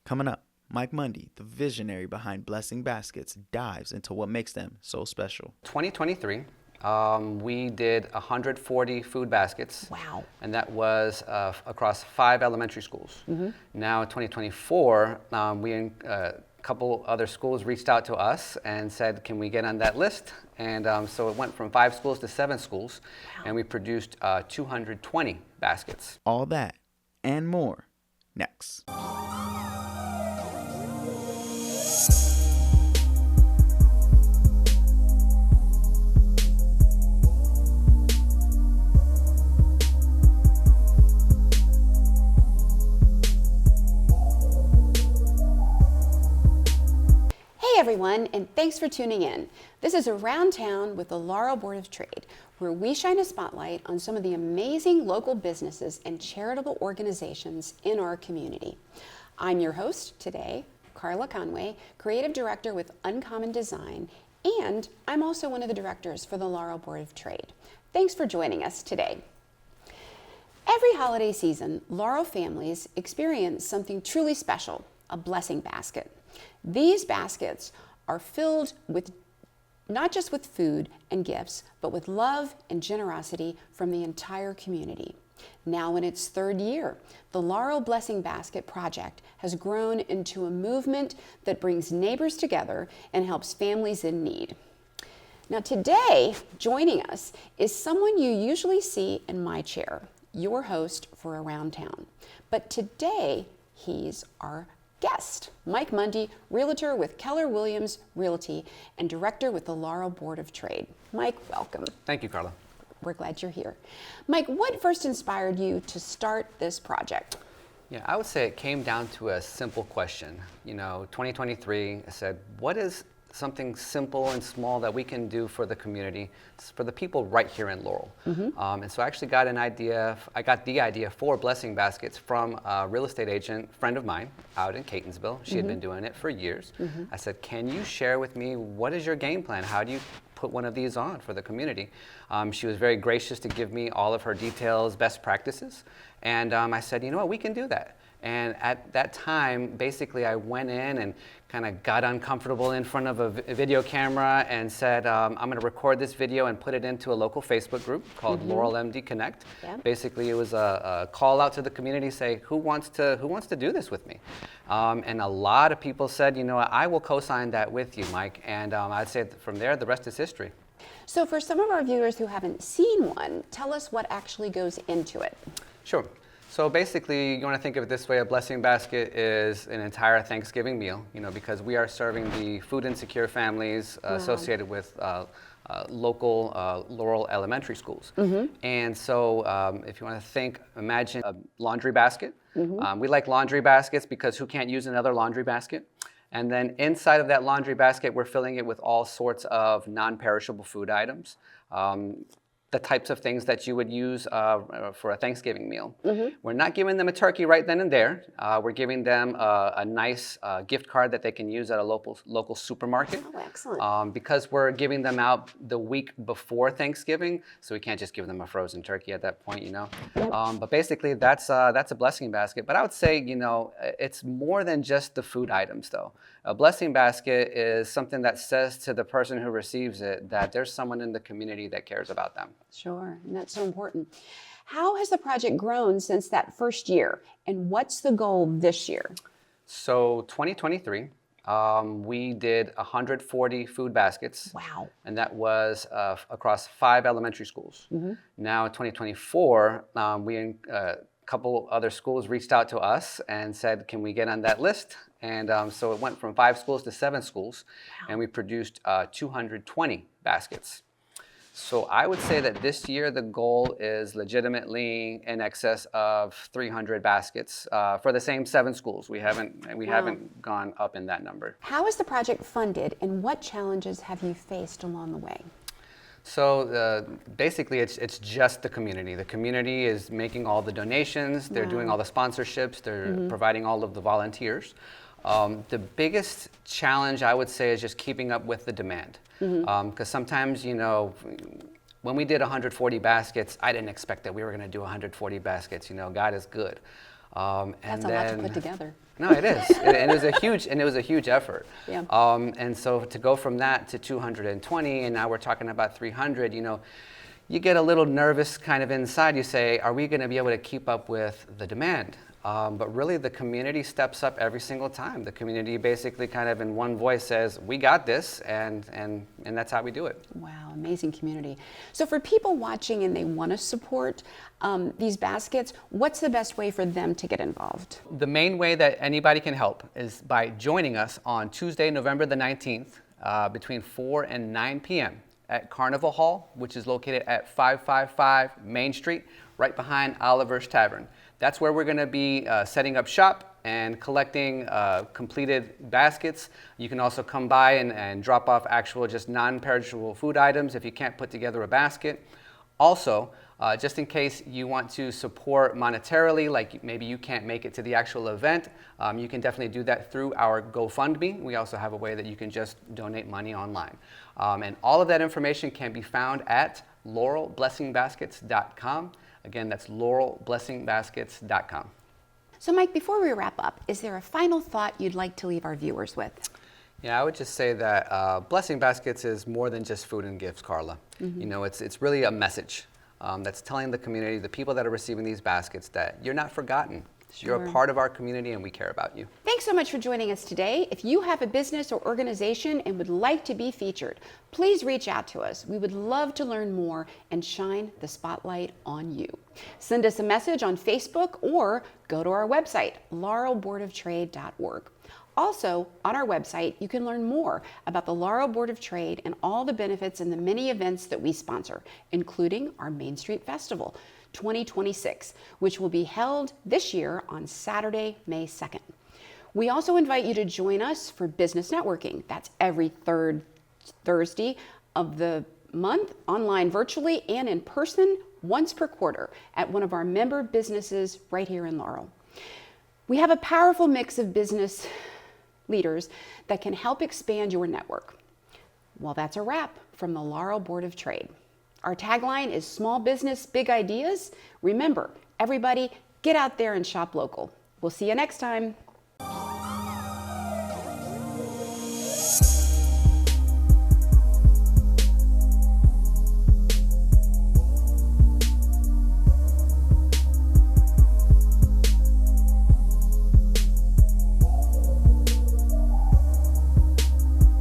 Coming up, Mike Mondy, the visionary behind Blessing Baskets, dives into what makes them so special. 2023, we did 140 food baskets. Wow. And that was across 5 elementary schools. Now, in 2024, a couple other schools reached out to us and said, can we get on that list? And so it went from 5 schools to 7 schools, and we produced 220 baskets. All that and more next. Hey everyone, and thanks for tuning in. This is Around Town with the Laurel Board of Trade, where we shine a spotlight on some of the amazing local businesses and charitable organizations in our community. I'm your host today, Carla Conway, Creative Director with Uncommon Design, and I'm also one of the directors for the Laurel Board of Trade. Thanks for joining us today. Every holiday season, Laurel families experience something truly special, a blessing basket. These baskets are filled with not just with food and gifts, but with love and generosity from the entire community. Now in its 3rd year, the Laurel Blessing Basket project has grown into a movement that brings neighbors together and helps families in need. Now today, joining us is someone you usually see in my chair, your host for Around Town. But today, he's our guest, Mike Mondy, realtor with Keller Williams Realty and director with the Laurel Board of Trade. Mike, welcome. Thank you, Carla. We're glad you're here. Mike, what first inspired you to start this project? Yeah, I would say it came down to a simple question. 2023, I said, what is something simple and small that we can do for the community, for the people right here in Laurel? And so I actually got the idea for Blessing Baskets from a real estate agent friend of mine out in Catonsville. She had been doing it for years. I said, can you share with me, what is your game plan? How do you put one of these on for the community? She was very gracious to give me all of her details, best practices. And I said, you know what, we can do that. And at that time, basically, I went in and kind of got uncomfortable in front of a video camera and said, I'm going to record this video and put it into a local Facebook group called Laurel MD Connect. Yeah. Basically, it was a call out to the community, say, who wants to do this with me? And a lot of people said, you know what, I will co-sign that with you, Mike. And I'd say from there, the rest is history. So for some of our viewers who haven't seen one, tell us what actually goes into it. Sure. So basically, you want to think of it this way: a blessing basket is an entire Thanksgiving meal, because we are serving the food insecure families associated with local Laurel elementary schools. And so if you want to imagine a laundry basket. We like laundry baskets because who can't use another laundry basket? And then inside of that laundry basket, we're filling it with all sorts of non-perishable food items. The types of things that you would use for a Thanksgiving meal. We're not giving them a turkey right then and there. We're giving them a nice gift card that they can use at a local supermarket. Oh, excellent. Because we're giving them out the week before Thanksgiving, so we can't just give them a frozen turkey at that point, Yep. But basically, that's a blessing basket. But I would say, it's more than just the food items, though. A blessing basket is something that says to the person who receives it that there's someone in the community that cares about them. Sure, and that's so important. How has the project grown since that first year, and what's the goal this year? So 2023, we did 140 food baskets. Wow. And that was across 5 elementary schools. Now in 2024, a couple other schools reached out to us and said, can we get on that list? And so it went from 5 schools to 7 schools, and we produced 220 baskets. So I would say that this year the goal is legitimately in excess of 300 baskets for the same 7 schools. We haven't gone up in that number. How is the project funded, and what challenges have you faced along the way? So basically, it's just the community. The community is making all the donations. They're doing all the sponsorships. They're providing all of the volunteers. The biggest challenge, I would say, is just keeping up with the demand. Because sometimes, when we did 140 baskets, I didn't expect that we were going to do 140 baskets. God is good. That's a lot to put together. No, it is, and it was a huge effort. Yeah. And so to go from that to 220, and now we're talking about 300. You get a little nervous kind of inside. You say, are we going to be able to keep up with the demand? But really, the community steps up every single time. The community basically kind of in one voice says, we got this, and that's how we do it. Wow, amazing community. So for people watching and they want to support these baskets, what's the best way for them to get involved? The main way that anybody can help is by joining us on Tuesday, November the 19th, between 4 and 9 p.m. at Carnival Hall, which is located at 555 Main Street, right behind Oliver's Tavern. That's where we're going to be setting up shop and collecting completed baskets. You can also come by and drop off actual just non-perishable food items if you can't put together a basket. Also, just in case you want to support monetarily, like maybe you can't make it to the actual event, you can definitely do that through our GoFundMe. We also have a way that you can just donate money online. And all of that information can be found at laurelblessingbaskets.com. Again, that's laurelblessingbaskets.com. So Mike, before we wrap up, is there a final thought you'd like to leave our viewers with? Yeah, I would just say that Blessing Baskets is more than just food and gifts, Carla. It's really a message that's telling the community, the people that are receiving these baskets, that you're not forgotten. Sure. You're a part of our community and we care about you. Thanks so much for joining us today. If you have a business or organization and would like to be featured, please reach out to us. We would love to learn more and shine the spotlight on you. Send us a message on Facebook or go to our website, laurelboardoftrade.org. Also, on our website, you can learn more about the Laurel Board of Trade and all the benefits and the many events that we sponsor, including our Main Street Festival 2026, which will be held this year on Saturday, May 2nd. We also invite you to join us for business networking. That's every third Thursday of the month, online virtually and in person once per quarter at one of our member businesses right here in Laurel. We have a powerful mix of business leaders that can help expand your network. Well, that's a wrap from the Laurel Board of Trade. Our tagline is small business, big ideas. Remember, everybody, get out there and shop local. We'll see you next time.